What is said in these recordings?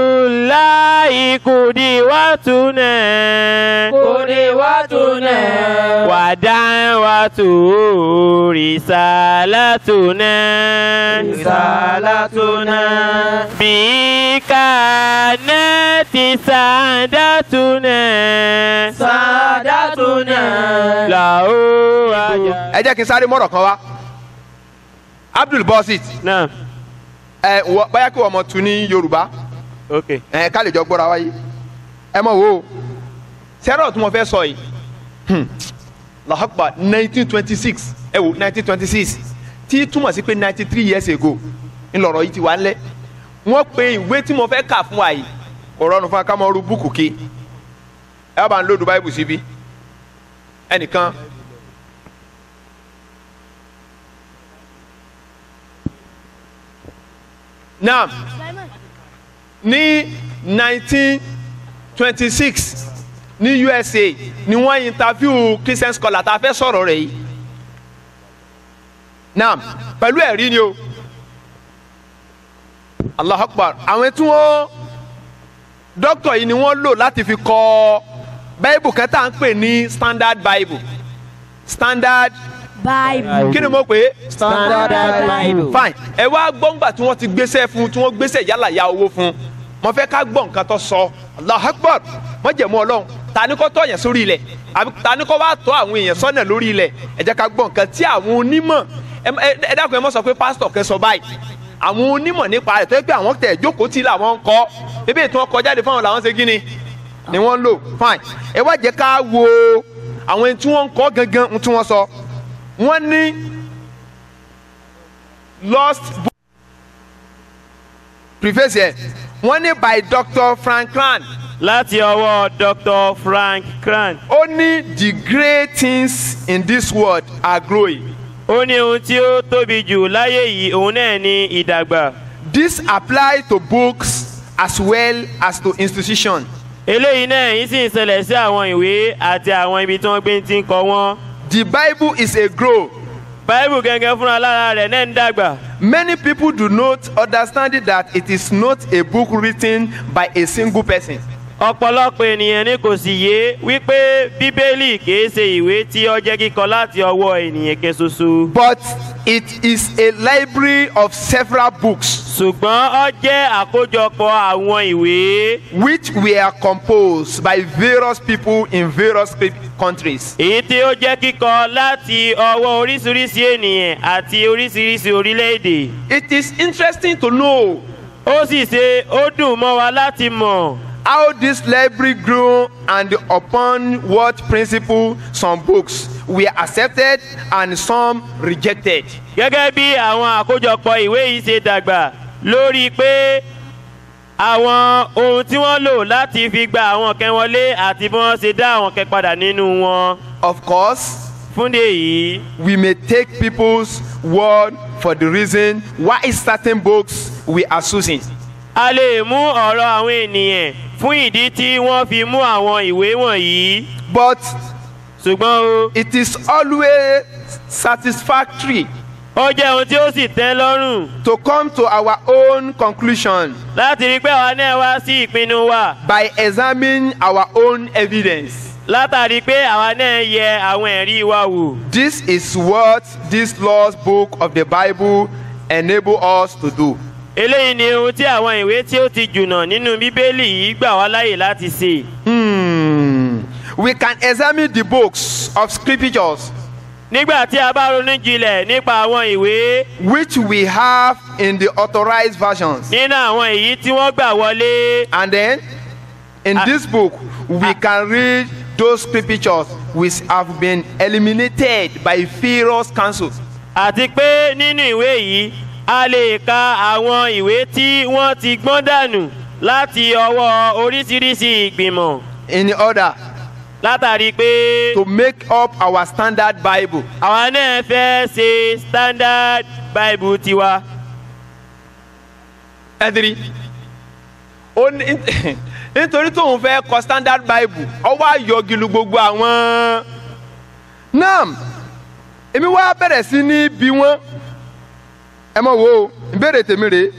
Rasulullahi kudiwatuna wa da'watu risalatuna bi kanati sadatuna lahu ẹ jẹ́ kí n sáré mọ́rọ̀ kan wá. Abdul Basit. náà. Báyà kí wọ́n mọ̀ tún ní Yorùbá. ok. Ká lè jọ gbọ́ra wáyé. Ẹ mọ̀ wo sẹ́rọ̀ tí mo fẹ́ sọ yìí. Lahakba 1926 ẹ wo 1926 tí túmọ̀ sí pé 93 years ago ńlọrọ̀ yìí ti wà ńlẹ̀. Wọ́n pe ìwé tí mo fẹ́ kà fún wa yìí kò rọrùn fún akámọ́rú búùkù ké. Ẹ bá ń lòdù báyìí síbí. Ẹnìkan. Now, ní 1926 ní USA ni wọ́n interview Christian scholar tá a fẹ́ sọ̀rọ̀ rẹ̀ yìí. Now, pẹ̀lú ẹ̀rí ni o. Allahu Akbar. Àwọn tí wọ́n dókítà yìí ni wọ́n lò láti fi kọ Bible kan tá à ń pè ní Standard Bible. Standard Bible. Kí ni mo pè é? Standard Bible. Fine. Ẹ wá gbọ́ngbà tí wọ́n ti gbéṣẹ́ fún tí wọ́n gbéṣẹ́ yálà ya owó fún. Mo fẹ́ ká gbọ́ nǹkan tó sọ. Allahu Akbar. Mo jẹ̀mú Ọlọ́run. Ta ni kó tọ́ yẹn sórí ilẹ̀? Àbí ta ni kó wá tọ́ àwọn èèyàn sọ́nà lórí ilẹ̀? Ẹ jẹ́ ká gbọ́ nǹkan tí àwọn onímọ̀ ẹ dákun ẹ mọ̀ sọ pé pásítọ̀ kẹ́ sọ báyìí. Àwọn onímọ̀ nípa rẹ̀ tó yẹ pé àwọn tẹ̀ jókòó tí làwọn ń kọ́. Ebi ètò wọn kọ jáde fáwọn làwọn ṣe gíní ni wọ́n ń lò. Fine. Ẹ wá jẹ́ ká wo àwọn tí wọ́n ń kọ́ gangan tí wọ́n sọ. Wọ́n ní lost book preface yẹn wọ́n ní by Dr. Frank Cran. láti ọwọ́ Dr. Frank Cran. Ó ní the great things in this world are growing. ó ní ohun tí ó tóbi jù láyé yìí òun náà ní ìdàgbà. This apply to books as well as to institutions. eléyìí náà yìí sì ń ṣẹlẹ̀ sí àwọn ìwé àti àwọn ibi tí wọ́n gbé ti ń kọ wọ́n. The Bible is a grow. Bible gẹ́gẹ́ fúnra lára rẹ̀ náà ń dàgbà. Many people do not understand that it is not a book written by a single person. ọ̀pọ̀lọpọ̀ ènìyàn ni kò sì yé wípé Bíbélì kìí ṣe ìwé tí ó jẹ́ kíkọ láti ọwọ́ ènìyàn kan ṣoṣo. But it is a library of several books ṣùgbọ́n ó jẹ́ àkójọpọ̀ àwọn ìwé. which were composed by various people in various countries. èyí tí ó jẹ́ kíkọ láti ọwọ́ oríṣiríṣi ènìyàn àti oríṣiríṣi orílẹ̀-èdè. It is interesting to know ó sì ṣe ó dùn mọ́ wa láti mọ̀ how this library grew and upon what principle some books were accepted and some rejected. gẹ́gẹ́ bí àwọn àkójọpọ̀ ìwé yìí ṣe dàgbà lórí pé àwọn ohun tí wọ́n lò láti fi gba àwọn kan wọlé àti bí wọ́n ṣe dá àwọn kan padà nínú wọn. Of course, fúndé yìí we may take people's word for the reason why certain books we are choosing. a lè mú ọ̀rọ̀ àwọn ènìyàn fún ìdí tí wọ́n fi mú àwọn ìwé wọ̀nyí. But ṣùgbọ́n o it is always satisfactory ó jẹ́ ohun tí ó sì tẹ́ lọ́rùn to come to our own conclusion láti rí pé àwa náà wá sí ìpinnu wa by examining our own evidence. látàrí pé àwa náà yẹ àwọn ẹ̀rí wa wò. This is what this lost book of the Bible enable us to do. eléyìí ni ohun tí àwọn ìwé tí ó ti jùnà nínú Bíbélì yìí gbà wá láyè láti ṣe. We can examine the books of scriptures nígbà tí a bá ronú jinlẹ̀ nípa àwọn ìwé which we have in the authorized versions. nínú àwọn èyí tí wọ́n gbà wọlé. And then in this book we can read those scriptures which have been eliminated by various councils. àti pé nínú ìwé yìí a lè ka àwọn ìwé tí wọ́n ti gbọ́n dànù láti ọwọ́ oríṣiríṣi ìgbìmọ̀. In order látàrí pé to make up our standard Bible. àwa náà fẹ́ ṣe Standard Bible tiwa. Ẹ̀dìrí nítorí tóun fẹ́ kọ Standard Bible ó wá yọgilu gbogbo àwọn náà èmi wá bẹ̀rẹ̀ sí ní bí wọ́n ẹ mọ̀ wo ìbéèrè tèmi rèé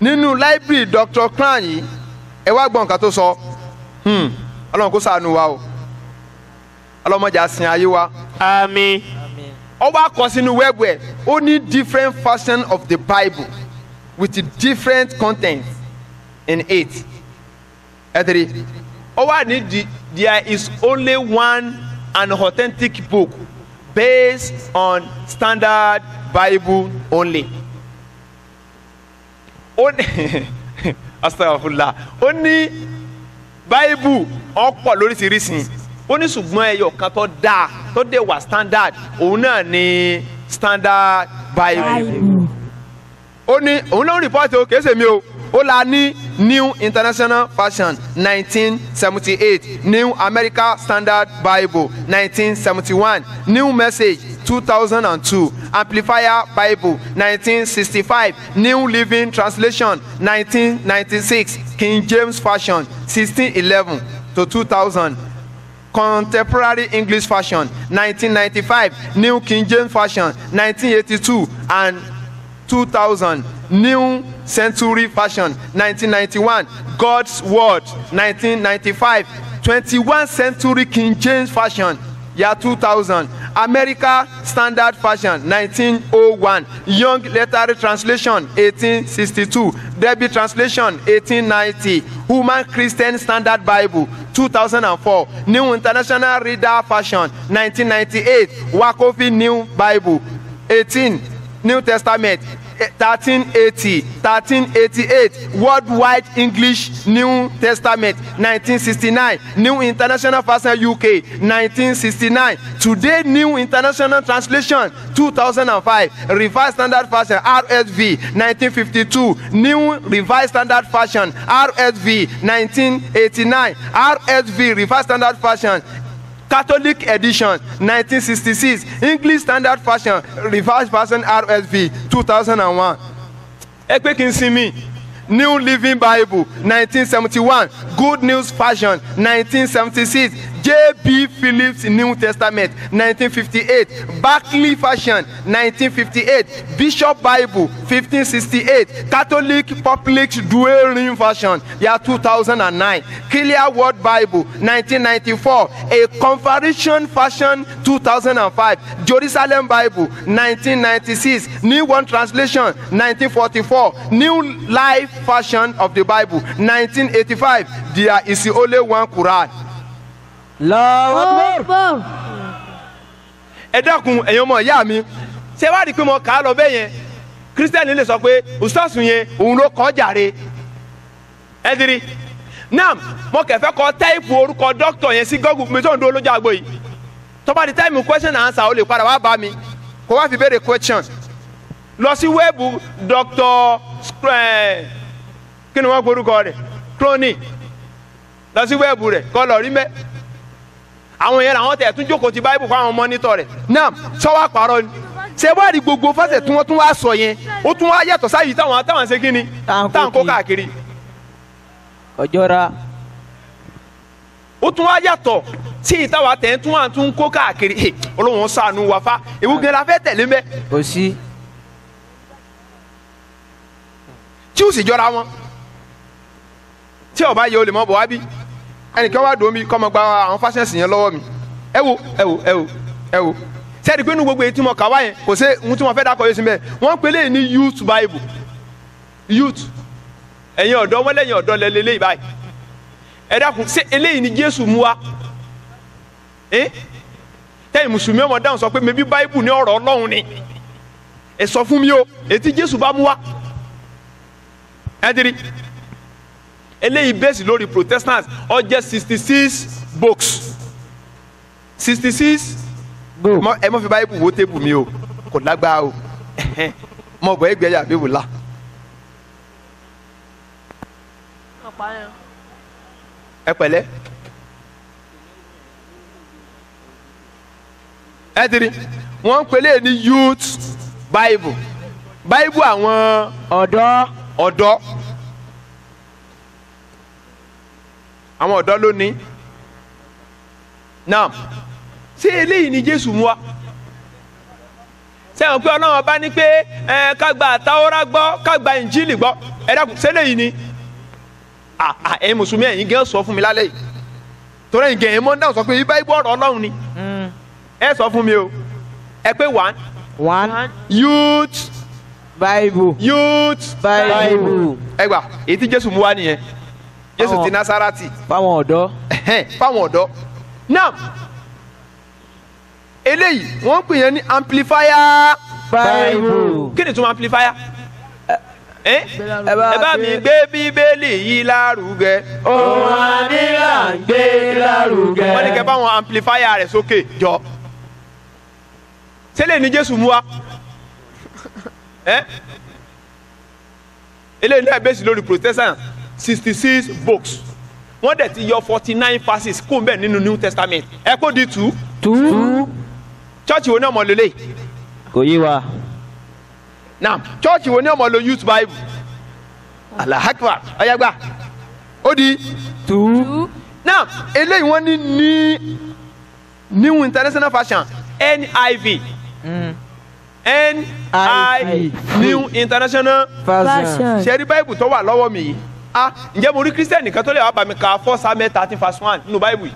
nínú library Dr. Kran yìí ẹ wá gbọ́ nǹkan tó sọ ọlọ́run kó ṣàánú wa o ọlọ́mọdé àsìn ayé wa. àmín. ó wá kọ sínú wẹ́ẹ̀bù ẹ̀ ó ní different version of the Bible with different contents in it. ẹ tẹ̀lé ó wá ní there is only one an authentic book based on standard Bible only. ó ní astagfirullah ó ní Bible ọ̀pọ̀ lóríṣiríṣi ó ní ṣùgbọ́n ẹyọ kan tó dáa tó dé wà standard òun náà ní standard Bible. ó ní òun ló ń rìpọ́tì o kìí ṣe mi o ó la ní New International Version 1978 New American Standard Bible 1971 New Message 2002 Amplifier Bible 1965 New Living Translation 1996 King James Version 1611 to 2000 Contemporary English Version 1995 New King James Version 1982 and 2000 New Century Version 1991 God's Word 1995 21st Century King James Version year 2000 America Standard Version 1901 Young Literary Translation 1862 Debbie Translation 1890 Human Christian Standard Bible 2004 New International Reader Version 1998 Wakofi New Bible 18 New Testament 1380 1388 Worldwide English New Testament 1969 New International Version UK 1969 Today New International Translation 2005 Revised Standard Version RSV 1952 New Revised Standard Version RSV 1989 RSV Revised Standard Version Catholic Edition 1966 English Standard Version Revised Version RSV 2001 ẹ pé kí n sinmi New Living Bible 1971 Good News Version 1976 J.B. Phillips New Testament 1958 Barclay Version 1958 Bishop Bible 1568 Catholic Public Dwelling Version year 2009 Clear Word Bible 1994 A Conversion Version 2005 Jerusalem Bible 1996 New One Translation 1944 New Life Version of the Bible 1985 There is only one Quran. Lọ́wọ́. ẹ dákun ẹ̀yin ọmọ ìyá mi ṣé wàá rí i pé mo kà á lọ bẹ́ẹ̀ yẹn kírísítẹ́nì lè sọ pé ustaasu yẹn òun ló kọ́ jàre ẹ dirí náà mo kẹfẹ́ kọ táìpù orúkọ dókítà yẹn sí Google mi tó ń do olójú àgbo yìí tó bá di táìmù question and answer ó lè padà wá bá mi kó wá fi béèrè question lọ sí wẹ́ẹ̀bù Dr. kí ni wọ́n gbórúkọ rẹ̀ Crony lọ sí wẹ́ẹ̀bù rẹ̀ kọ́ lọ rí mẹ́ àwọn yẹn làwọn tẹ̀ tún jókòó ti báyìí fún àwọn mọ́nítọ̀ rẹ̀ náà sọ́wọ́ àpárọ̀ ni ṣé wàá rí gbogbo fásitì tí wọ́n tún wá sọ yẹn ó tún wá yàtọ̀ sáyìí táwọn ṣe kí ni táwọn kó káàkiri ọjọ́ra ó tún wá yàtọ̀ sí ìtawà tẹ̀ tún wà tún kó káàkiri Ọlọ́run ṣàánú wa fa ewu gan la fẹ́ tẹ̀lé mẹ́ kò sí. tí ó sì jọra wọn tí ó bá yẹ o lè mọ bọ̀ wá bí ẹnìkan wá dùn mí kọ́ mọ gba àwọn fásẹ́ǹsì yẹn lọ́wọ́ mi ẹ wo sẹ́ẹ̀dì pé inú gbogbo èyí tí mo kà wá yẹn kò sí ohun tí mo fẹ́ dákọ̀ yóò sí bẹ́ẹ̀ wọ́n pe léyìn ní youth bible youth ẹ̀yin ọ̀dọ́ wọ́n lẹ́yìn ọ̀dọ́ lẹ́lẹ́ léyìí báyìí ẹ dákun ṣé eléyìí ni Jésù mú wa tẹ́yìn mùsùlùmí ọmọ dáhùn sọ pé mẹ́bí bible ní ọ̀rọ̀ Ọlọ́run ni ẹ sọ fún mi o ètí Jésù bá mú wa ẹ dirí eléyìí bẹ́ẹ̀sì lórí Protestants ó jẹ́ 66 books 66 ẹ mọ̀ fi báyìí wo tébù mi o kò lágbára o mọ̀ bọ̀ ẹgbẹ́ yà bí wò la. ẹ pẹ̀lẹ́ ẹ tiri wọ́n ń pèlè ní youth bible àwọn ọ̀dọ́ àwọn ọ̀dọ́ ló ní náà ṣé eléyìí ni Jésù mú wa sẹ́wọ̀n pé ọlọ́run ọba ní pé ká gba àtàwọ́rá gbọ́ ká gba ìnjílì gbọ́ ẹ dákun ṣẹlẹ̀ yìí ni ẹ̀yin mùsùlùmí ẹ̀yin gẹ́ sọ fún mi lálẹ́ yìí torí ẹ̀yin gẹ̀yìn mọ́ dáhùn sọ pé ibà ibò ọ̀rọ̀ ọlọ́run ni ẹ sọ fún mi o ẹ pé one youth bible ẹ gbà èyí tí jésù mú wá nìyẹn jésù ti násárátì fáwọn ọ̀dọ́ fáwọn ọ̀dọ́ náà eléyìí wọ́n pè yẹn ní amplifier bible kí ni tún amplifier ẹ bá mi gbé bíbélì yìí lárugẹ ohun ànílà ń gbé lárugẹ. wọ́n ní kẹ́ bá wọn amplifier rẹ̀ sókè jọ ṣẹlẹ̀ ní jésù mú wa eléyìí náà bẹ́sì lórí protestant 66 books wọ́n dẹ̀ ti yọ 49 verses kó n bẹ̀ nínú new testament ẹ kó di 2 church wo ni ọmọ lélẹ̀ kò yé wa. now church wo ni ọmọ lo youth bible Allahu Akbar ọ̀yàgbà ó di 2 now eléyìí wọ́n ní new international version NIV NIV new international version. ṣẹ́rí báìbù tó wà lọ́wọ́ mi yìí ǹjẹ́ mo rí kírísítẹ́nì kan tó lè wá bá mi ka 1 Samuel 13 verse 1 nínú báìbù yìí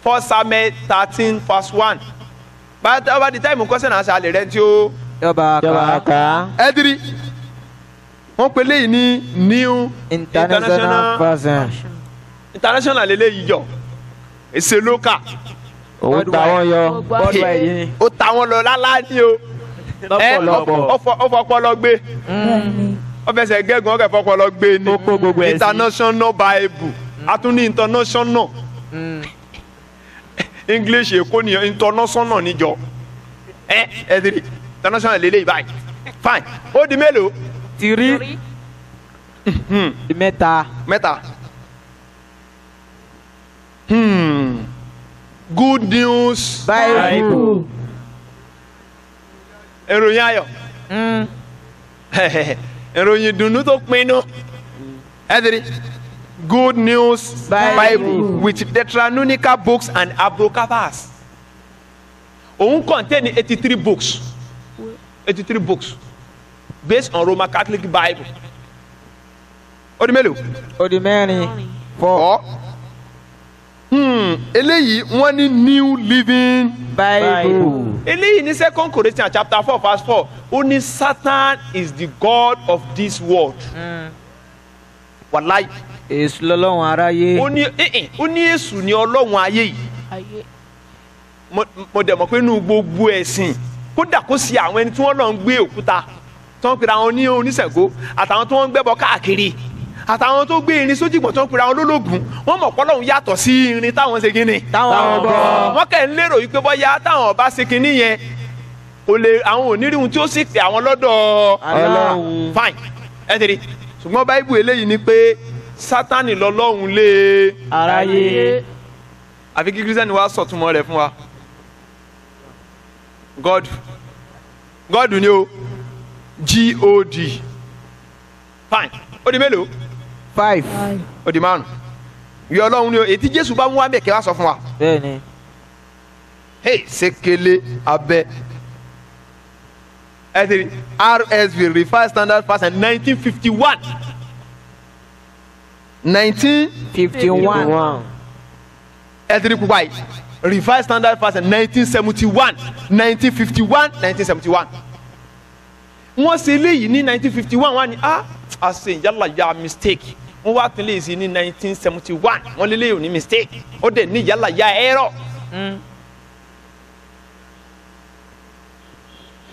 1 Samuel 13 verse 1 bá di táìmù kọ́sẹ̀ náà ṣàlẹ̀ rẹ tí ó yọba ká ẹ̀dírí wọ́n pe léyìí ní new international version. international lélẹ́yìí jọ èsè lókà owó ta wọn yọ ó ta wọn lọ lálá ní o ó fọpọlọ gbé ó fẹsẹ̀ gẹ́gùn ọ̀kẹ́ fọpọlọ gbé ní international bible a tún ní international english èkó ni international níjọ ẹ ti rí international lélẹ́yìí báyìí fine ó di mélòó. tìrí mẹ́ta. Good news bible. ìròyìn ayọ̀ ìròyìn ìdùnnú tó pinnu ẹ̀dìrí good news bible with Deuteronomical books and abracadabras òun contain 83 books based on Roman Catholic Bible ó di mélòó. ó di mẹ́rin 4. eléyìí wọ́n ní new living bible. eléyìí ní 2 Corinthians chapter 4 verse 4 ó ní Satan is the god of this world. wàláì. èṣù lọ́lọ́run aráyé. ó ní èṣù ní ọlọ́run ayé yìí. mo dẹ̀ mọ̀ pé inú gbogbo ẹ̀sìn kódà kó sí àwọn ẹni tí wọ́n lọ ń gbé òkúta tí wọ́n pera wọn ní oníṣègùn àtàwọn tí wọ́n ń gbẹ́bọ káàkiri àtàwọn tó gbé irin sójú ìgbọ̀n tó ń pera wọn lólógùn wọ́n mọ̀ pọ́lọ́hún yàtọ̀ sí irin táwọn ṣe kínní. táwọn bọ̀. wọ́n kẹ́ ń lérò wípé bọ́yá táwọn ọba ṣe kínní yẹn kò lè àwọn onírìhun tí ó sì pè àwọn lọ́dọ̀ Ọlọ́run. fine ẹ tẹ̀lé ṣùgbọ́n báíbù eléyìí ni pé sátánì lọ́lọ́hun lé aráyé. àfi kí kírísítẹ́nì wa sọ̀túnmọ́ rẹ̀ fún wa God ni o God fine ó di mélòó. 5. ó di márùn ìyá ọlọ́run ni o ètí jésù bá mú wá mẹ́kẹ́ wá sọ fún wa. bẹ́ẹ̀ni. hey sekele abẹ ẹ ti RSV Revised Standard Version 1951 1951. ẹ ti rí pupa yìí Revised Standard Version 1971 1951 1971 wọ́n ṣe eléyìí ní 1951 wọ́n ní àṣẹ yálà ya mistake wọ́n wá tún lè sí ní 1971 wọ́n lé léyìí ní mistake ó dẹ̀ ní yálà ya error.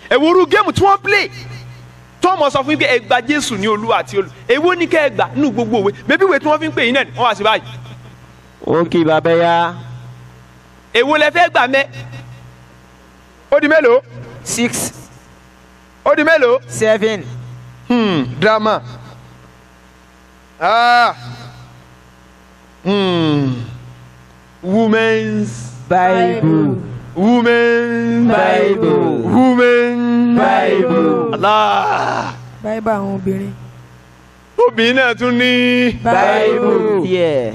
èwúrú géèmù tí wọ́n play tó mọ̀ sọ fún yín pé ẹ gba Jésù ní Olúwa àti olù èwo ní kẹ́ ẹ gbà nínú gbogbo òwe bébí ìwé tí wọ́n fi ń pè yín náà wọ́n wá sí báyìí. ó kì í bàbá ya. èwo lẹ fẹ́ gbà mẹ́ ó di mélòó. 6. ó di mélòó. 7. Drama. Women's bible. Women's Bible. Women's Bible. Allah. Bible àwọn obìnrin. Obìnrin náà tún ní. bible. Yeah.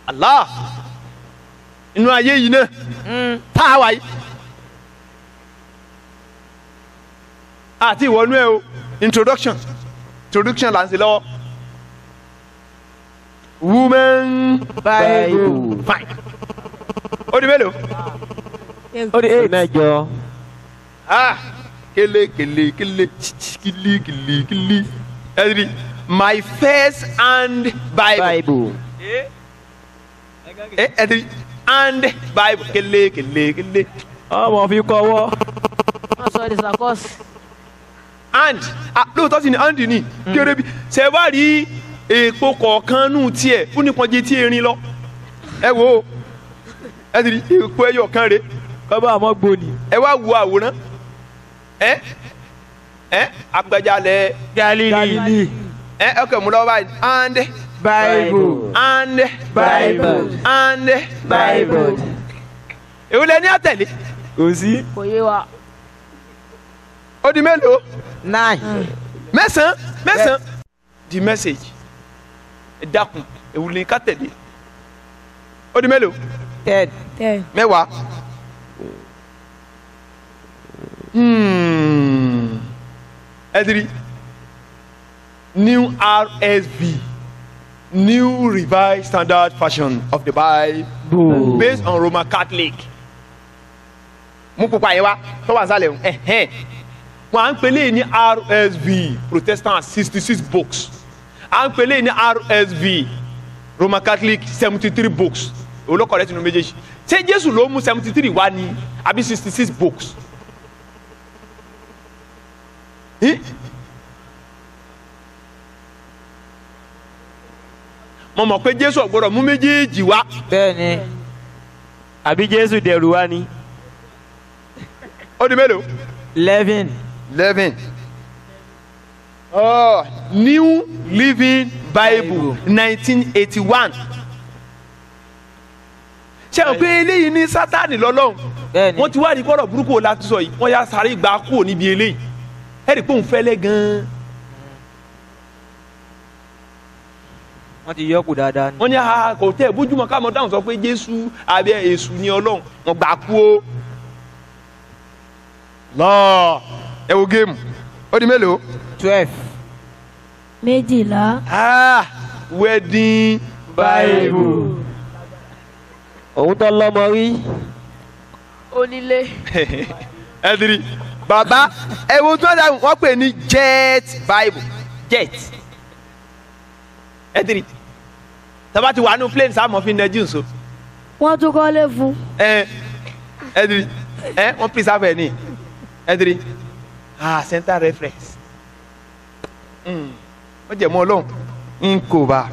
Allah. inú ayé yìí náà tá a wà yìí àti ìwọ́nú ẹ o introduction là ń ṣe lọ́wọ́ women Bible. fine ó di mélòó Ó di 8. Mẹ́jọ. kele ẹdiri my first hand Bible Bible. ẹdiri hand Bible kele Ọmọ fi kọ́wọ́. wọ́n sọ èdè sàkọ́sì. hand lóòótọ́ sì ni hand ni kéré bí ṣe bá rí èèpo kọ̀ọ̀kan nù tiẹ̀ ó nípọn jẹ tí erin lọ ẹ wo ẹdiri èèpo ẹyọ kan rè Kọ́bá àmọ́ gbòòní. ẹ wá wo àwòrán apẹjalẹ Galili. ọkẹ mú lọ báyìí hand Bible. hand Bible. hand Bible. èwo lẹ ní àtẹ̀lé Kò sí. kò yé wa. ó di mélòó 9. mẹ́sàn-án the message ẹ dákun èwo lẹ ká tẹ̀lé ó di mélòó 10. mẹ́wàá ẹdiri new RSV new revised standard version of the Bible based on Roman Catholic mú pupa yẹn wá tó wà sálẹ̀ wọn à ń pèlè ní RSV Protestant 66 books à ń pèlè ní RSV Roman Catholic 73 books olókọ̀ rẹ̀ tinú méjèèjì ṣé Jésù ló mú 73 wá ní àbí 66 books. mo mọ̀ pé Jésù ò gbọ́dọ̀ mú méjèèjì wá. Bẹ́ẹ̀ni. Àbí Jésù dẹrù wá ni. ó di mélòó. 11. New Living Bible 1981. ṣé o pé eléyìí ní Sátánì lọ́lọ́run Bẹ́ẹ̀ni. wọ́n ti wá rí kọ́rọ̀ burúkú o láti sọ yìí wọ́n yá sáré gbà kúrò níbi eléyìí ẹ̀rí pé òun fẹ́lẹ́ gan-an. Wọ́n ti yọkù dáadáa ni. wọ́n ní kò tẹ́ ẹ̀ bójúmọ́ káàmọ́ dáhùn sọ pé Jésù àbí Èṣù ni Ọlọ́run wọ́n gbà kú o. lọ́ọ̀ ẹ wo géèmù ó di mélòó. 12. 12. Wedding Bible. Òun tó lọ́mọ rí. onílé. ẹdiri bàbá ẹ wo tí wọ́n pè ní Jet Bible jet ẹdiri tọ́ba ti wà nù plane sáà mọ̀ fi nẹ́jú nso wọ́n tún kọ́lé fún. ẹdiri wọ́n preserve ẹ̀ ní ẹdiri center reference wọ́n jẹ̀ mọ́ Ọlọ́run n kò bá.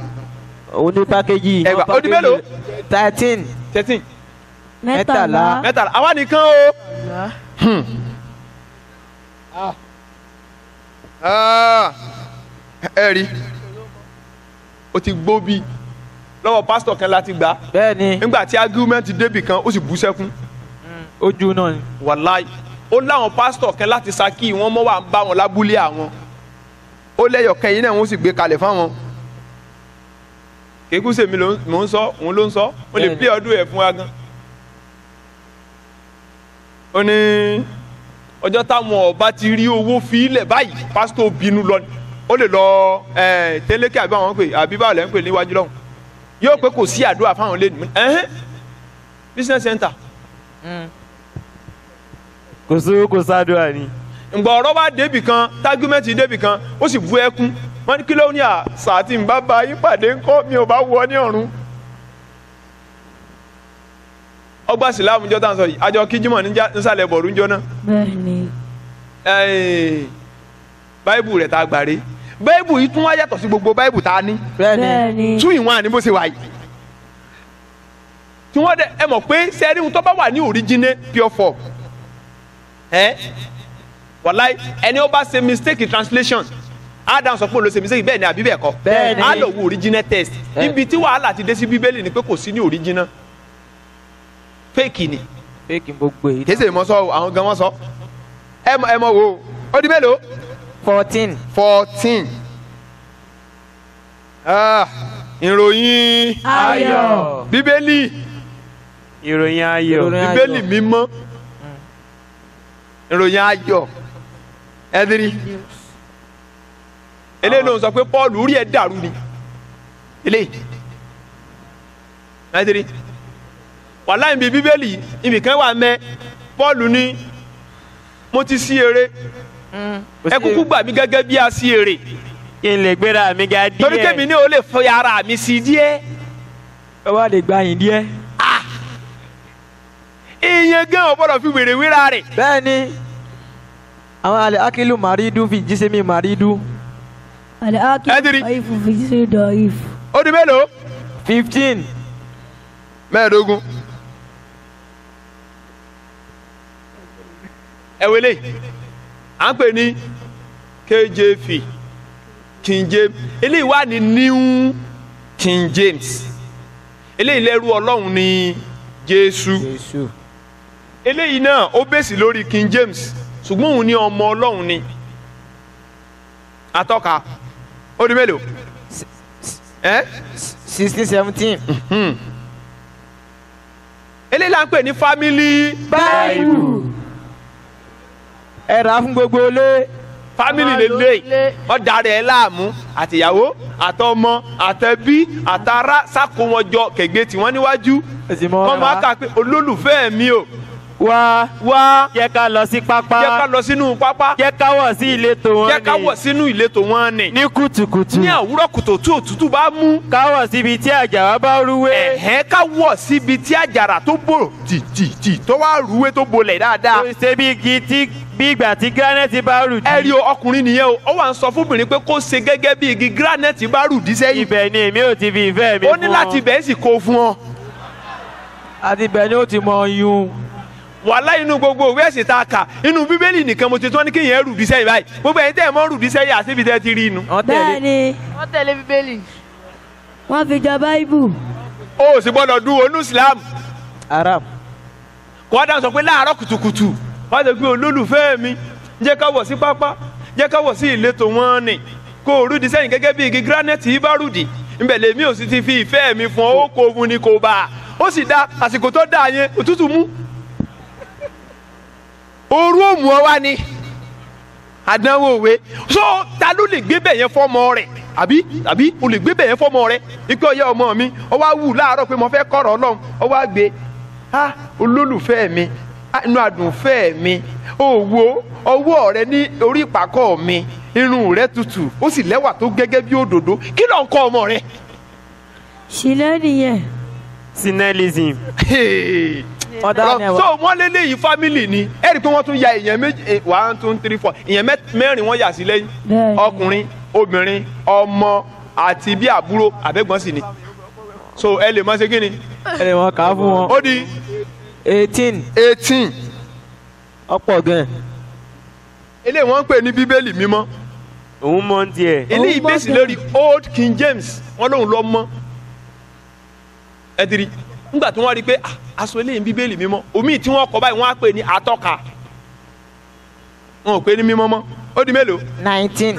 Òun ní pákéjì. ẹgbà ó di mélòó. 13. 13. Mẹ́tàlá. àwa nìkan o. ẹ rí o ti gbó bí lọ́wọ́ pásítọ̀ kan láti gbà. Bẹ́ẹ̀ni. nígbà tí argument débì kan ó sì bú sẹ́kún. Ojú náà ni. wàláì ó láwọn pásítọ̀ kan láti Ṣakí wọn mọ́ wà ń bá wọn lábúlé àwọn ó lẹ́yọ̀kẹ́ yìí náà wọ́n sì gbé kalẹ̀ fáwọn. kéékù sèmi mò ń sọ òun ló ń sọ ó lè play ọdún ẹ̀ fún wa gan. ó ní ọjọ́ táwọn ọba ti rí owó fi ilẹ̀ báyìí pásítọ̀ bínú lọ ni ó lè lọ tẹ́lẹ̀kẹ́ àbí àwọn pè àbí báwo lẹ́ ń pè níwájú lọ́hùn yóò pé kò sí àdúrà fáwọn lé ní business center. Kò sówó kò sádùá ni. ǹgbà ọ̀rọ̀ bá débì kan tágúmẹ́ǹtì débì kan ó sì bú ẹkún wọ́n ní kí ló ní àṣà tí ń bá ba yín pàdé ńkọ́ mi ò bá wọ ní ọ̀run. ọgbà sílámù jọ tá à ń sọ yìí àjọ kíjímọ̀ nísàlẹ̀ bọ̀rú ńjọ náà. bẹ́ẹ̀ni. báìbù rẹ̀ tá a gbà rè báìbù yìí tún wá yàtọ̀ sí gbogbo báìbù tá a ní. bẹ́ẹ̀ni. tún ìwọ̀n àní bó ṣe wà yìí. tí wọ́n dẹ ẹ mọ̀ pé sẹ́ríhun tó bá wà ní original pure form wàláì ẹni ó bá ṣe mistake in translation Adam sọ pé òun ló ṣe mistake bẹ́ẹ̀ ni àbí bẹ́ẹ̀ kọ́ Bẹ́ẹ̀ni. á lọ wo original text ibi tí wàhálà ti dé sí bíbélì ni pé kò sí ní original fake ni Fake gbogbo èyí. kése mọ sọ àwọn gan wọn sọ ẹ mọ wo ó di mélòó 14. 14 ìròyìn ayọ̀. bíbélì ìròyìn ayọ̀. Ìròyìn bíbélì mímọ́ ìròyìn ayọ̀ ẹ̀dírí eléyìí ló ń sọ pé Paul orí ẹ̀ dàrú ni eléyìí ẹ̀dírí wàhálà ìbí bíbélì ibìkan wà mẹ́ Paul ní mo ti sí eré ẹ kúkú gbà mí gẹ́gẹ́ bí a sí eré kí n lè gbéra mi ga díẹ̀. torí kémi ní o lè fọ ara mi sí díẹ̀. ẹ wá lè gba yín díẹ̀. ìyẹn gan ò gbọ́dọ̀ fi wèrè wéra rẹ̀. bẹ́ẹ̀ ni àwọn àlẹ́ akílù màrídù fi jísẹ́mi màrídù. àlẹ́ Ẹ̀dìrí. ákì ìfù fi ṣe dọ̀ ìfù. ó di mélòó. 15. mẹ́ẹ̀ẹ́dógún. ẹ̀wẹ̀lẹ̀ à ń pè ní KJV King James eléyìí wà ní New King James eléyìí lẹ́rú Ọlọ́run ní Jésù eléyìí náà ó bèsì lórí King James ṣùgbọ́n òun ní ọmọ Ọlọ́run ni atọ́ka ó di mélòó. 16, 17. eléyìí là ń pè ní family báìbù. ẹ rà á fún gbogbo ilé. family lele ọ̀dà rẹ̀ láàmú àtìyàwó àtọmọ àtẹbí àtàrà sáko wọn jọ kẹgbẹ́ tí wọ́n níwájú wọ́n máa kà pé olólùfẹ́ mi o wá wá jẹ́ ká lọ sí pápá. jẹ́ ká lọ sínú pápá jẹ́ ká wọ̀ sí ìletò wọn ni. jẹ́ ká wọ̀ sínú ìletò wọn ni ní kùtùkùtù. ní àwúrọ̀ kùtù tí òtútù bá mú ká wọ̀ síbi tí àjàrà bá rúwé. ẹ̀hẹ́n ká wọ̀ síbi tí àjàrà tó bò tìtìtì tó wá rúwé tó bolẹ̀ dáadáa. kò ṣe bí igi tí bí ìgbà tí granite bá rù dí. ẹ rí o ọkùnrin nìyẹn o ó wà ń sọ fúnbìnrin pé kó ṣe gẹ́gẹ́ bí igi granite bá rù dí sẹ́yìn. ibẹ̀ ni èmi ò ti fi ìfẹ́ mi fún ọ. ó ní láti bẹ́ẹ̀ sì kó fún ọ. àti bẹ́ẹ̀ ni ó ti mọ yún. wàhálà inú gbogbo òwe ẹ̀sìn tá a kà inú bíbélì nìkan mo ti tán ní kí yẹn rù dí sẹ́yìn báyìí gbogbo ẹ̀yin tẹ́ ẹ̀ mọ́ rù dí sẹ́yìn àti ibi tẹ́ ti rí inú. bẹ́ẹ̀ ni wọ́n tẹ̀lé bíbélì. wọ́n fi jọ báìbù. o ò sì gbọ́dọ̀ dún onú Islam Arab. kó dà sọ pé láàárọ̀ kùtùkùtù wọ́n ti gbé olólùfẹ́ mi jẹ́ ká wọ̀ sí pápá jẹ́ ká wọ̀ sí ìletò wọn ni kó o rú di sẹ́yìn gẹ́gẹ́ bí igi granite yìí bá rù dí nbẹ̀ lèmi ò sì ti fi ìfẹ́ mi fún ọ ó kó mu ni kò bá a ó sì dá àsìkò tó dá yẹn òtútù mú ooru ò mú ọ wá ni àdánwò òwe so ta ló lè gbé bẹ̀ yẹn fọ́mọ rẹ̀ àbí o lè gbé bẹ̀ yẹn fọ́mọ rẹ̀ ikú ọyẹ ọmọ mi ọ wá wù láàárọ̀ pé mo fẹ́ kọ̀rọ̀ Ọlọ́run ọ wá gbé olólùfẹ́ mi inú àdùnfẹ́ mi òwò ọwọ́ rẹ ní orí ìpàkọ́ mi irun rẹ tutù ó sì lẹ́wà tó gẹ́gẹ́ bí òdòdó kí ló ń kọ́ ọmọ rẹ. ṣìnà nìyẹn. Synelism. so wọ́n lé léyìí family ni ẹ rí i pé wọ́n tún ya èèyàn méjì 1 2 3 4 èèyàn mẹ́rin wọ́n yà sí lẹ́yìn ọkùnrin obìnrin ọmọ àti bí àbúrò àbẹ̀gbọ́n sì ni so ẹ lè máa ṣe kí ni. ẹ lè wọn kà á fún wọn. ó di 18. ọ̀pọ̀ gan. eléyìí wọ́n ń pè ní bíbélì mímọ́. òun mọ ń tiẹ̀. eléyìí bẹ́sì lórí Old King James wọ́n lóun lọ mọ́ ẹ ti rí nígbà tí wọ́n rí i pé aṣọ eléyìí bíbélì mímọ́ omi tí wọ́n kọ báyìí wọ́n á pè ní atọ́ka wọn ò pè ní mímọ́ mọ́ ó di mélòó. 19.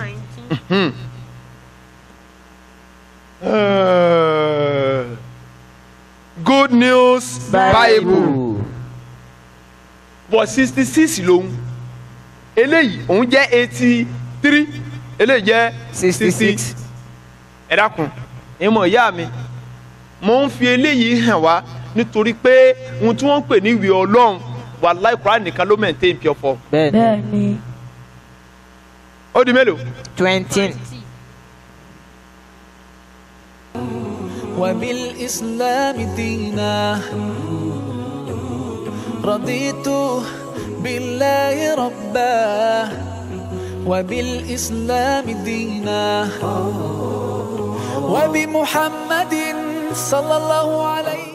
Good News Bible bọ̀ 66 lòun eléyìí òun jẹ́ 83 eléyìí jẹ́ 66. ẹ dákun ẹ mọ̀ ìyá mi mo ń fi eléyìí hàn wá nítorí pé ohun tí wọ́n ń pè ní ìwé Ọlọ́run wàláhì Kùránì nìkan ló maintain pure form. bẹ́ẹ̀ ni. ó di mélòó. 20. وبالإسلام دينا رضيت بالله ربا وبالإسلام دينا وبمحمد صلى الله عليه